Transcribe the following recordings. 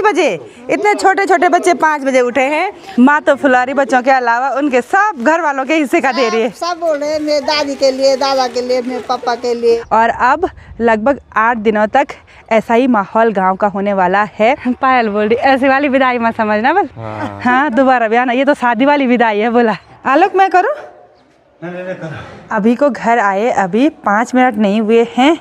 बजे, इतने छोटे छोटे बच्चे 5 बजे उठे हैं। माँ तो फुलवारी बच्चों के अलावा उनके सब घर वालों के हिस्से का दे रही है। सब बोल रहे हैं मेरे दादी के लिए, दादा के लिए, मेरे पापा के लिए। और अब लगभग 8 दिनों तक ऐसा ही माहौल गांव का होने वाला है। पायल बोल रही ऐसी वाली विदाई मत समझना बल। हाँ दोबारा भी आना, ये तो शादी वाली विदाई है। बोला आलोक मैं करूँ? अभी को घर आए अभी 5 मिनट नहीं हुए हैं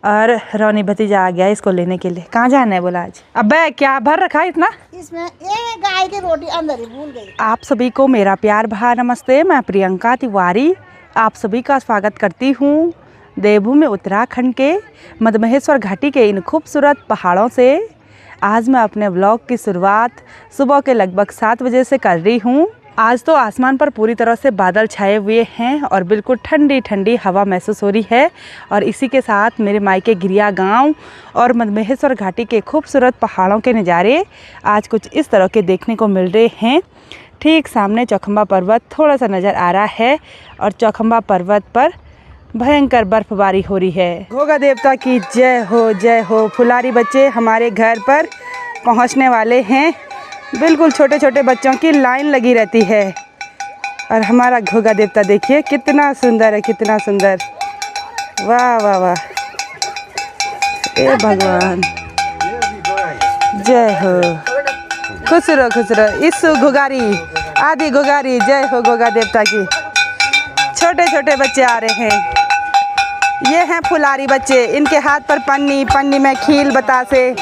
और रोनी भतीजा आ गया इसको लेने के लिए। कहाँ जाना है बोला आज? अबे क्या भर रखा है इतना? इसमें ये गाय की रोटी अंदर ही भूल गई। आप सभी को मेरा प्यार भरा नमस्ते। मैं प्रियंका तिवारी आप सभी का स्वागत करती हूँ देवभूमि उत्तराखंड के मधमहेश्वर घाटी के इन खूबसूरत पहाड़ों से। आज मैं अपने व्लॉग की शुरुआत सुबह के लगभग 7 बजे से कर रही हूँ। आज तो आसमान पर पूरी तरह से बादल छाए हुए हैं और बिल्कुल ठंडी ठंडी हवा महसूस हो रही है। और इसी के साथ मेरे मायके गिरिया गांव और मधमहेश्वर घाटी के खूबसूरत पहाड़ों के नज़ारे आज कुछ इस तरह के देखने को मिल रहे हैं। ठीक सामने चौखंबा पर्वत थोड़ा सा नज़र आ रहा है और चौखंबा पर्वत पर भयंकर बर्फबारी हो रही है। घोगा देवता की जय हो। फुलारी बच्चे हमारे घर पर पहुंचने वाले हैं। बिल्कुल छोटे छोटे बच्चों की लाइन लगी रहती है और हमारा घोगा देवता देखिए कितना सुंदर है, कितना सुंदर। वाह वाह वाह, ए भगवान जय हो। खुश रहो इस घोगारी आदि घोगारी जय हो घोगा देवता की। छोटे छोटे बच्चे आ रहे हैं, ये हैं फुलारी बच्चे। इनके हाथ पर पन्नी में खील बतासे।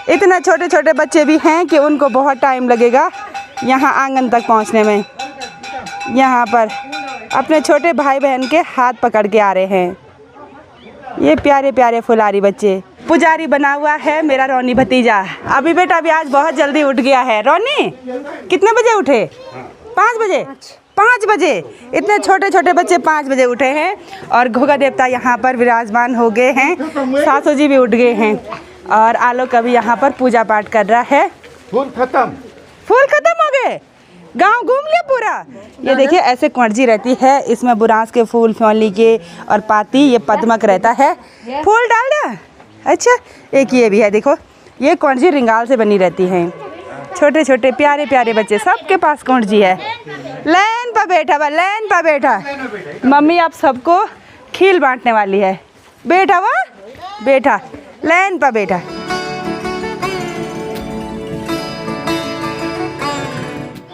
इतने छोटे छोटे बच्चे भी हैं कि उनको बहुत टाइम लगेगा यहाँ आंगन तक पहुँचने में। यहाँ पर अपने छोटे भाई बहन के हाथ पकड़ के आ रहे हैं ये प्यारे प्यारे फुलारी बच्चे। पुजारी बना हुआ है मेरा रोनी भतीजा। अभी बेटा भी आज बहुत जल्दी उठ गया है। रोनी कितने बजे उठे? 5 बजे। 5 बजे इतने छोटे छोटे बच्चे 5 बजे उठे हैं और घोगा देवता यहाँ पर विराजमान हो गए हैं। सासू जी भी उठ गए हैं और आलोक अभी यहाँ पर पूजा पाठ कर रहा है। फूल खत्म हो गए, गांव घूम लिया पूरा। ये देखिए ऐसे क्वंजी रहती है, इसमें बुरांस के फूल, फ्योली के और पाती, ये पद्मक रहता है। फूल डाल दिया। अच्छा एक ये भी है, देखो ये क्वंजी रिंगाल से बनी रहती है। छोटे छोटे प्यारे प्यारे बच्चे सबके पास क्वंजी है। लाइन पर बैठा मम्मी आप सबको खील बांटने वाली है। बैठा लाइन पर बैठा।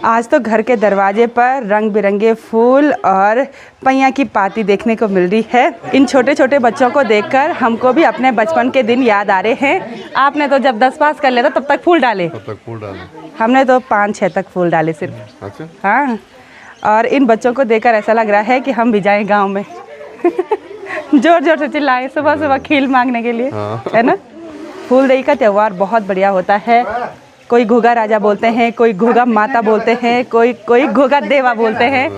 आज तो घर के दरवाजे पर रंग बिरंगे फूल और पैया की पाती देखने को मिल रही है। इन छोटे छोटे बच्चों को देखकर हमको भी अपने बचपन के दिन याद आ रहे हैं। आपने तो जब 10 पास कर लिया था तब तक फूल डाले। हमने तो 5-6 तक फूल डाले सिर्फ। अच्छा? हाँ, और इन बच्चों को देखकर ऐसा लग रहा है कि हम भी जाएं गाँव में। जोर जोर से चिल्लाएं सुबह सुबह खील मांगने के लिए। है ना? फूलदेई का त्यौहार बहुत बढ़िया होता है। कोई घोगा राजा बोलते हैं, कोई घोगा माता बोलते हैं, कोई घोगा देवा बोलते हैं।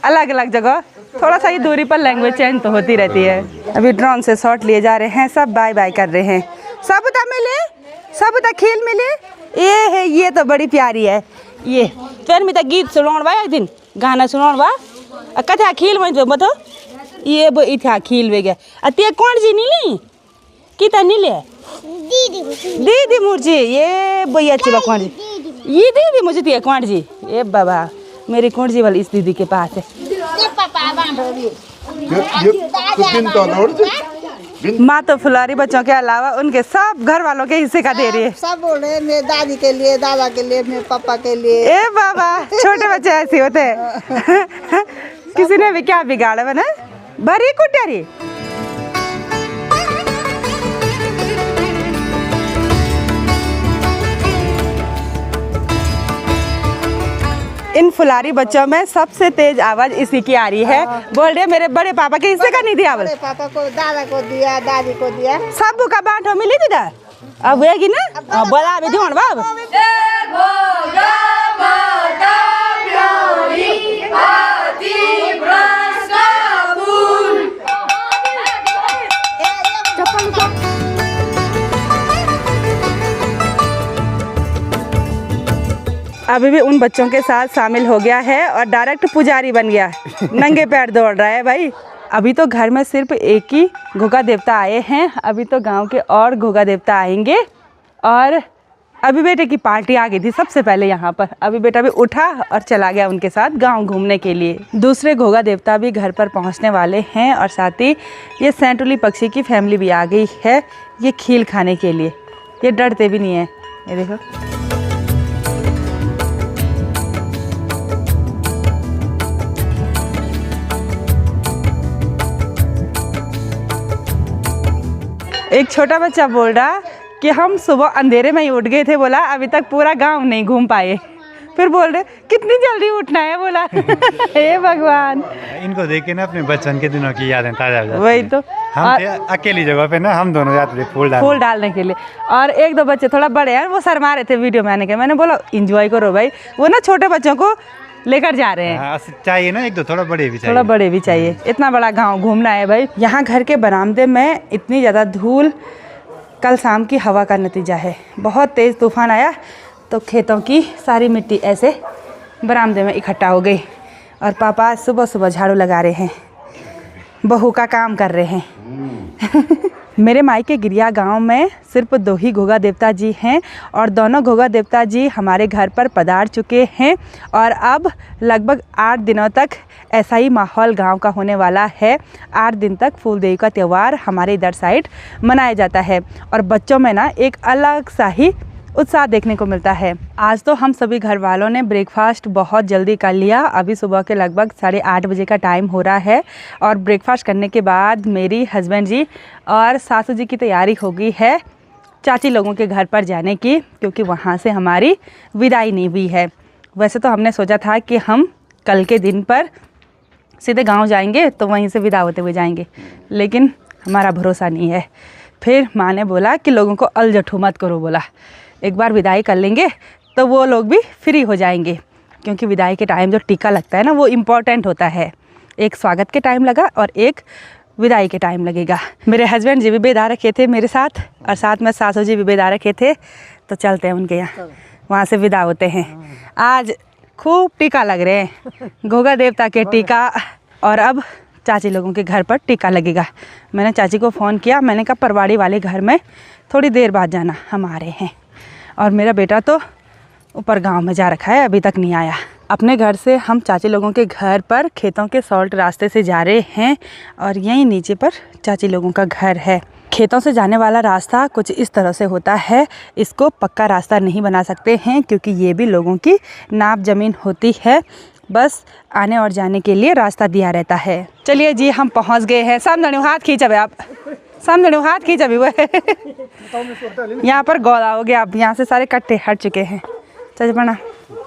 अलग अलग जगह थोड़ा सा ही दूरी पर लैंग्वेज चेंज तो होती रहती है। अभी ड्रोन से शॉट लिए जा रहे हैं, सब बाय बाय कर रहे हैं। सबूता मिले, सबूता खील मिले। ये है, ये तो बड़ी प्यारी है। ये फिर मैं गीत सुनवा एक दिन गाना सुनवा कथा खील में बतो ये वो इथा खील वे गया अतिया कौन जी नीली किता नीले दीदी मुर्जी ये बोई अच्छी बा कौन जी ये दीदी मुझे तिया कौन जी ये बाबा मेरी कौन जी वाली इस दीदी के पास है। माँ तो फुलारी बच्चों के अलावा उनके सब घर वालों के हिस्से का दे रही है। सब बोल रहे हैं मेरे दादी के लिए, दादा के लिए, मेरे पापा के लिए। ए बाबा छोटे बच्चे ऐसे होते हैं। किसी ने भी क्या बिगाड़ा बना भरी कुटियारी। इन फुलारी बच्चों में सबसे तेज आवाज इसी की आ रही है। बोल रहे मेरे बड़े पापा के हिस्से का नहीं दिया। बड़े पापा को, दादा को दिया, दादी को दिया, सब का बांटो मिली थी था। अब वेगी ना बोला भी ध्यान बाब अभी भी उन बच्चों के साथ शामिल हो गया है और डायरेक्ट पुजारी बन गया। नंगे पैर दौड़ रहा है भाई। अभी तो घर में सिर्फ एक ही घोगा देवता आए हैं, अभी तो गांव के और घोगा देवता आएंगे और अभी बेटे की पार्टी आ गई थी सबसे पहले यहाँ पर। अभी बेटा भी उठा और चला गया उनके साथ गांव घूमने के लिए। दूसरे घोगा देवता भी घर पर पहुँचने वाले हैं और साथ ही ये सैंटुली पक्षी की फैमिली भी आ गई है ये खील खाने के लिए। ये डरते भी नहीं है, ये देखो। एक छोटा बच्चा बोल रहा कि हम सुबह अंधेरे में ही उठ गए थे, बोला अभी तक पूरा गांव नहीं घूम पाए। फिर बोल रहे कितनी जल्दी उठना है, बोला हे भगवान। इनको देख के ना अपने बचपन के दिनों की यादें ताजा हो जाती वही तो। हम थे अकेली जगह पे ना, हम दोनों जाते थे फूल डालने के लिए। और एक दो बच्चे थोड़ा बड़े हैं, वो शर्मा रहे थे वीडियो में आने के। मैंने बोला एंजॉय करो भाई, वो ना छोटे बच्चों को लेकर जा रहे हैं। चाहिए ना, एक दो थोड़ा बड़े भी चाहिए। इतना बड़ा गाँव घूमना है भाई। यहाँ घर के बरामदे में इतनी ज़्यादा धूल कल शाम की हवा का नतीजा है। बहुत तेज़ तूफान आया तो खेतों की सारी मिट्टी ऐसे बरामदे में इकट्ठा हो गई। और पापा सुबह सुबह झाड़ू लगा रहे हैं, बहू का काम कर रहे हैं। मेरे मायके गिरिया गांव में सिर्फ 2 ही घोगा देवता जी हैं और दोनों घोगा देवता जी हमारे घर पर पधार चुके हैं। और अब लगभग 8 दिनों तक ऐसा ही माहौल गांव का होने वाला है। 8 दिन तक फूलदेवी का त्यौहार हमारे इधर साइड मनाया जाता है और बच्चों में ना एक अलग सा ही उत्साह देखने को मिलता है। आज तो हम सभी घर वालों ने ब्रेकफास्ट बहुत जल्दी कर लिया। अभी सुबह के लगभग 8:30 बजे का टाइम हो रहा है और ब्रेकफास्ट करने के बाद मेरी हस्बैंड जी और सासू जी की तैयारी हो गई है चाची लोगों के घर पर जाने की, क्योंकि वहाँ से हमारी विदाई नहीं हुई है। वैसे तो हमने सोचा था कि हम कल के दिन पर सीधे गाँव जाएंगे तो वहीं से विदा होते हुए जाएंगे, लेकिन हमारा भरोसा नहीं है। फिर माँ ने बोला कि लोगों को अलझठू मत करो, बोला एक बार विदाई कर लेंगे तो वो लोग भी फ्री हो जाएंगे, क्योंकि विदाई के टाइम जो टीका लगता है ना वो इम्पॉर्टेंट होता है। एक स्वागत के टाइम लगा और एक विदाई के टाइम लगेगा। मेरे हस्बैंड जी भी बेदा रखे थे मेरे साथ और साथ में सासू जी भी बेदा रखे थे। तो चलते हैं उनके यहाँ, वहाँ से विदा होते हैं। आज खूब टीका लग रहे हैं, घोगा देवता के टीका। और अब चाची लोगों के घर पर टीका लगेगा। मैंने चाची को फ़ोन किया, मैंने कहा परवाड़ी वाले घर में थोड़ी देर बाद जाना, हम आ रहे हैं। और मेरा बेटा तो ऊपर गांव में जा रखा है, अभी तक नहीं आया। अपने घर से हम चाची लोगों के घर पर खेतों के सॉल्ट रास्ते से जा रहे हैं और यहीं नीचे पर चाची लोगों का घर है। खेतों से जाने वाला रास्ता कुछ इस तरह से होता है। इसको पक्का रास्ता नहीं बना सकते हैं क्योंकि ये भी लोगों की नाप ज़मीन होती है। बस आने और जाने के लिए रास्ता दिया रहता है। चलिए जी, हम पहुंच गए हैं। सामने हाथ खींचा भाई, आप सामने हाथ खींचा भी वो यहाँ पर गौदा हो गया। अब यहाँ से सारे कट्टे हट चुके हैं। चल बना।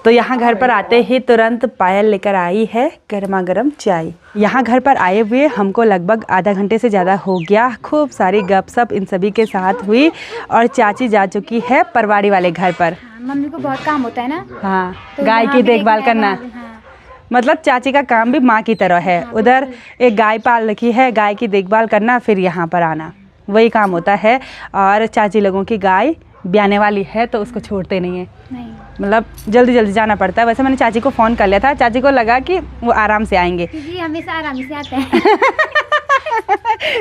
तो यहाँ घर पर आते ही तुरंत पायल लेकर आई है गर्मा गर्म चाय। यहाँ घर पर आए हुए हमको लगभग आधा घंटे से ज़्यादा हो गया। खूब सारी गपशप इन सभी के साथ हुई और चाची जा चुकी है परवाड़ी वाले घर पर। मम्मी को बहुत काम होता है ना। हाँ, तो गाय की देखभाल करना। मतलब चाची का काम भी माँ की तरह है। उधर एक गाय पाल रखी है, गाय की देखभाल करना, फिर यहाँ पर आना, वही काम होता है। और चाची लोगों की गाय ब्याने वाली है तो उसको छोड़ते नहीं है, मतलब जल्दी जल्दी जाना पड़ता है। वैसे मैंने चाची को फ़ोन कर लिया था, चाची को लगा कि वो आराम से आएंगे क्योंकि हमेशा आराम से आते हैं।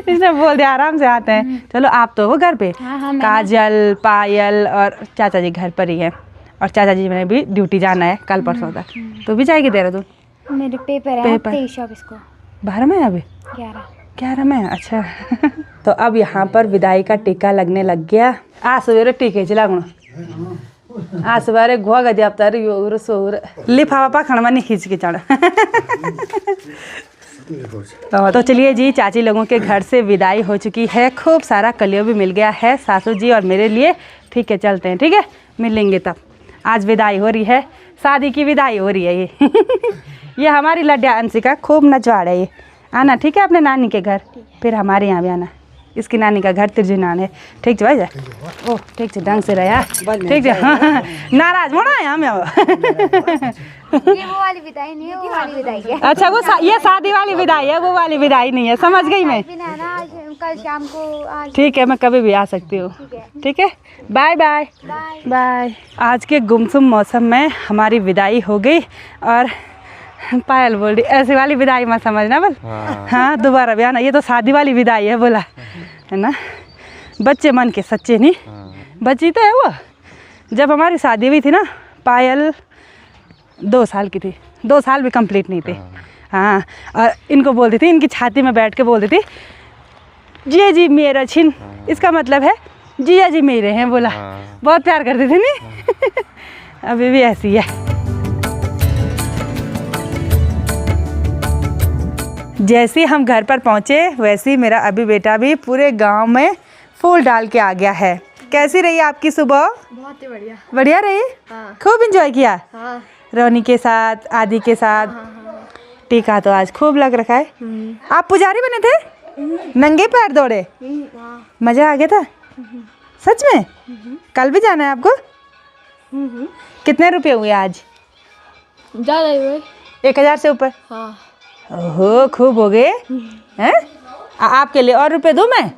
इसने बोल दिया आराम से आते हैं। चलो आप तो वो घर पे। हाँ, काजल, पायल और चाचा जी घर पर ही है। और चाचा जी मैंने भी ड्यूटी जाना है कल परसों तक। तो भी जाएगी देहरादून? मेरे पेपर है 23-24 को। 12 में है अभी? 11 में। अच्छा। तो अब यहाँ पर विदाई का टीका लगने लग गया। आ सवेरे टीके चला आ सवेरे घुआ गया अब तार योर सोर लिफाफा खड़मा नहीं खींच के चढ़। तो चलिए जी, चाची लोगों के घर से विदाई हो चुकी है। खूब सारा कलियो भी मिल गया है सासू जी और मेरे लिए। ठीक है, चलते हैं। ठीक है, मिलेंगे तब। आज विदाई हो रही है, शादी की विदाई हो रही है ये। ये हमारी लड्डा अंशिका खूब नचवाड़ है। ये आना ठीक है अपने नानी के घर, फिर हमारे यहाँ भी आना। इसकी नानी का घर तिरजुनान है। ठीक है भाई जा। ओह ठीक है, ढंग से रहा। ठीक है। हाँ, नाराज होना है हमें। ये वो वाली विदाई नहीं है, वो वाली विदाई है। अच्छा, वो ये शादी वाली विदाई है, वो वाली विदाई नहीं है। समझ गई मैं। कल शाम को आज। ठीक है, मैं कभी भी आ सकती हूँ। ठीक है, बाय बाय बाय। आज के गुमसुम मौसम में हमारी विदाई हो गई और पायल बोल रही ऐसी वाली विदाई मत समझना बोल। हाँ, दोबारा भी आना, ये तो शादी वाली विदाई है बोला है ना। बच्चे मन के सच्चे नहीं, बच्ची तो है वो। जब हमारी शादी हुई थी ना, पायल 2 साल की थी, 2 साल भी कंप्लीट नहीं थे। हाँ, और इनको बोलती थी, इनकी छाती में बैठ के बोलती थी जिया जी मेरा छिन, इसका मतलब है जिया जी मेरे हैं बोला। बहुत प्यार करती थी नहीं। अभी भी ऐसी है। जैसे हम घर पर पहुँचे वैसे ही मेरा अभी बेटा भी पूरे गांव में फूल डाल के आ गया है। कैसी रही आपकी सुबह? बहुत ही बढ़िया। बढ़िया रही? हाँ। खूब एंजॉय किया? हाँ। रोनी के साथ, आदि के साथ? टीका तो आज खूब लग रखा है। आप पुजारी बने थे? नंगे पैर दौड़े? मजा आ गया था? सच में? कल भी जाना है आपको? कितने रुपए हुए आज? ज़्यादा ही हुए। 1000 से ऊपर? हाँ। ओहो, खूब हो गए हैं। आपके लिए और रुपए दूं मैं?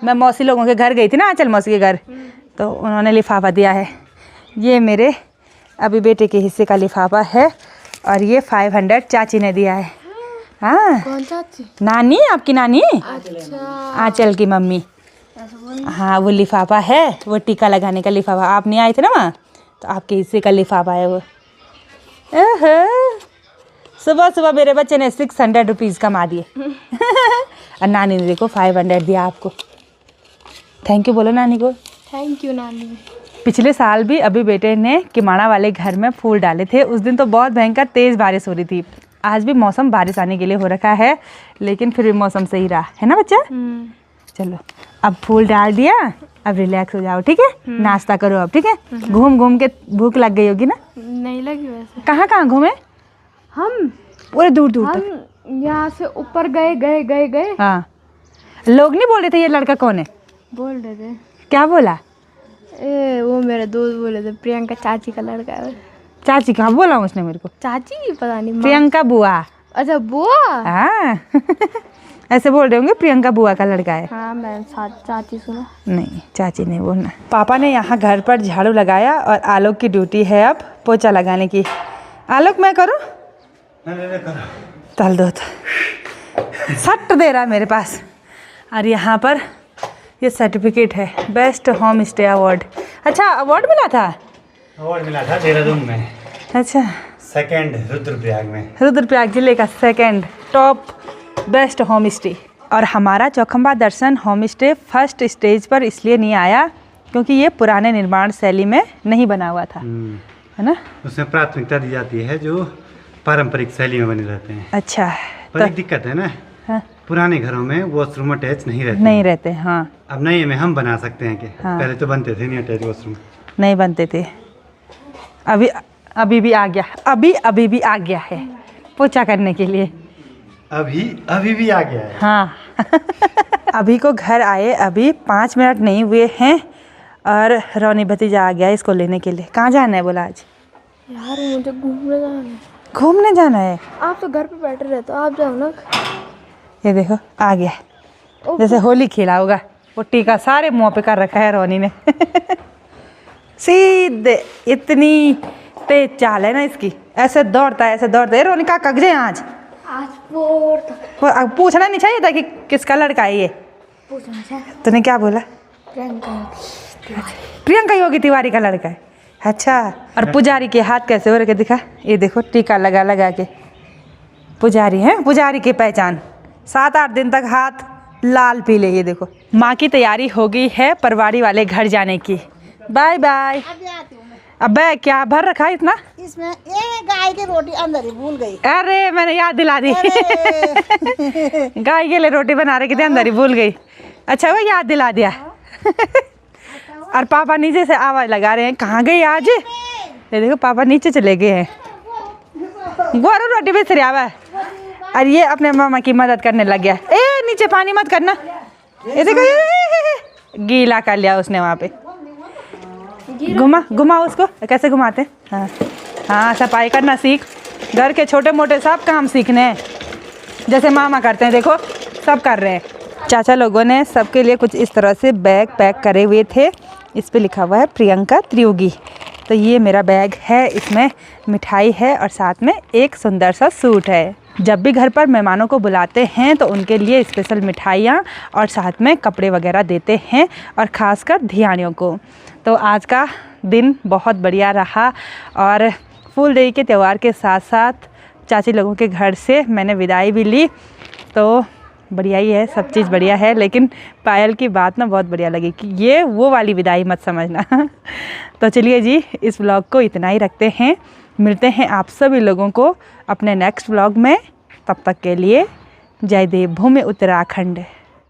मैं मौसी लोगों के घर गई थी ना, आंचल मौसी के घर, तो उन्होंने लिफाफा दिया है। ये मेरे अभी बेटे के हिस्से का लिफाफा है और ये 500 चाची ने दिया है। हाँ। कौन चाची? नानी, आपकी नानी। अच्छा। आंचल की मम्मी। हाँ, वो लिफाफा है, वो टीका लगाने का लिफाफा। आप नहीं आए थे ना वहाँ, तो आपके हिस्से का लिफाफा है वो। सुबह सुबह मेरे बच्चे ने 600 रुपीज़ कमा दिए। और नानी ने देखो 500 दिया आपको। थैंक यू बोलो नानी को। थैंक यू नानी। पिछले साल भी अभी बेटे ने किमाड़ा वाले घर में फूल डाले थे। उस दिन तो बहुत भयंकर तेज़ बारिश हो रही थी। आज भी मौसम बारिश आने के लिए हो रखा है, लेकिन फिर भी मौसम सही रहा है ना बच्चा? चलो, अब फूल डाल दिया, अब रिलैक्स हो जाओ, ठीक है? नाश्ता करो अब, ठीक है? घूम घूम के भूख लग गई होगी ना? नहीं लगी वैसे। कहाँ कहाँ घूमे हम? पूरे दूर दूर तक। हम यहाँ से ऊपर गए। हाँ, लोग नहीं बोल रहे थे ये लड़का कौन है? बोल रहे थे। क्या बोला? वो मेरे दोस्त बोले थे प्रियंका चाची का लड़का है। चाची कहाँ बोला उसने मेरे को? चाची पता नहीं। प्रियंका बुआ। अच्छा बुआ। हाँ। ऐसे बोल रहे होंगे प्रियंका बुआ का लड़का है। हाँ, मैं चाची सुना। नहीं, चाची नहीं बोलना। पापा ने यहाँ घर पर झाड़ू लगाया और आलोक की ड्यूटी है अब पोछा लगाने की। आलोक मैं करूँ? तल दो तो सट दे रहा है मेरे पास। और यहाँ पर ये सर्टिफिकेट है, बेस्ट होम स्टे अवार्ड। अच्छा, अवार्ड मिला था? अवार्ड मिला था देहरादून में। अच्छा, सेकंड रुद्रप्रयाग में। रुद्रप्रयाग जिले का second top best home stay. और हमारा चौखंबा दर्शन होम स्टे फर्स्ट स्टेज पर इसलिए नहीं आया क्योंकि ये पुराने निर्माण शैली में नहीं बना हुआ था, है ना? उसमें प्राथमिकता दी जाती है जो पारंपरिक शैली में बने रहते हैं। अच्छा, पर एक दिक्कत है ना, हाँ, पुराने घरों में वॉशरूम अटैच नहीं रहते। नहीं रहते। हाँ, अब नए में हम बना सकते हैं कि हाँ। पहले तो बनते थे नहीं अटैच वॉशरूम। नहीं बनते थे। अभी भी आ गया, अभी भी आ गया है पोछा करने के लिए। अभी भी आ गया है। हाँ। अभी को घर आए अभी 5 मिनट नहीं हुए हैं और रोनी भतीजा आ गया इसको लेने के लिए। कहाँ जाना है बोला आज? यार मुझे घूमने जाना है। घूमने जाना है? आप तो घर पे बैठे रहते हो, आप जाओ ना। ये देखो आ गया, जैसे होली खेला होगा। वो टीका सारे मुँह पे कर रखा है रोनी ने। सीधे इतनी तेज चाल है ना इसकी, ऐसे दौड़ता है ऐसे दौड़ता है। रोनी का कगजे आज पूछना नहीं चाहिए था कि किसका लड़का है ये? पूछना चाहिए। तूने क्या बोला? प्रियंका योगी तिवारी का लड़का है। अच्छा, और पुजारी के हाथ कैसे हो रखे दिखा? ये देखो टीका लगा लगा के। पुजारी है, पुजारी की पहचान। 7-8 दिन तक हाथ लाल पीले। ये देखो माँ की तैयारी हो गई है परवाड़ी वाले घर जाने की। Bye bye. अबे क्या भर रखा है इतना? इसमें ये गाय की रोटी अंदर ही भूल गई। अरे मैंने याद दिला दी। गाय के लिए रोटी बना रही थी, अंदर ही भूल गई। अच्छा वो याद दिला दिया। और पापा नीचे से आवाज लगा रहे हैं, कहाँ गई आज? ये देखो पापा नीचे चले गए हैं। गोरू रोटी बेच रहा है और ये अपने मामा की मदद करने लग गया। ए नीचे पानी मत करना। ये देखो ये गीला कर लिया उसने वहाँ पे। घुमा उसको। कैसे घुमाते? हाँ हाँ, सफाई करना सीख। घर के छोटे मोटे सब काम सीखने हैं, जैसे मामा करते हैं। देखो सब कर रहे हैं। चाचा लोगों ने सबके लिए कुछ इस तरह से बैग पैक करे हुए थे। इस पे लिखा हुआ है प्रियंका त्रियोगी। तो ये मेरा बैग है, इसमें मिठाई है और साथ में एक सुंदर सा सूट है। जब भी घर पर मेहमानों को बुलाते हैं तो उनके लिए स्पेशल मिठाइयाँ और साथ में कपड़े वगैरह देते हैं, और ख़ासकर धियानियों को। तो आज का दिन बहुत बढ़िया रहा और फूलदेई के त्यौहार के साथ साथ चाची लोगों के घर से मैंने विदाई भी ली। तो बढ़िया ही है, सब चीज़ बढ़िया है, लेकिन पायल की बात ना बहुत बढ़िया लगी कि ये वो वाली विदाई मत समझना। तो चलिए जी, इस व्लॉग को इतना ही रखते हैं। मिलते हैं आप सभी लोगों को अपने नेक्स्ट व्लॉग में। तब तक के लिए जय देवभूमि उत्तराखंड।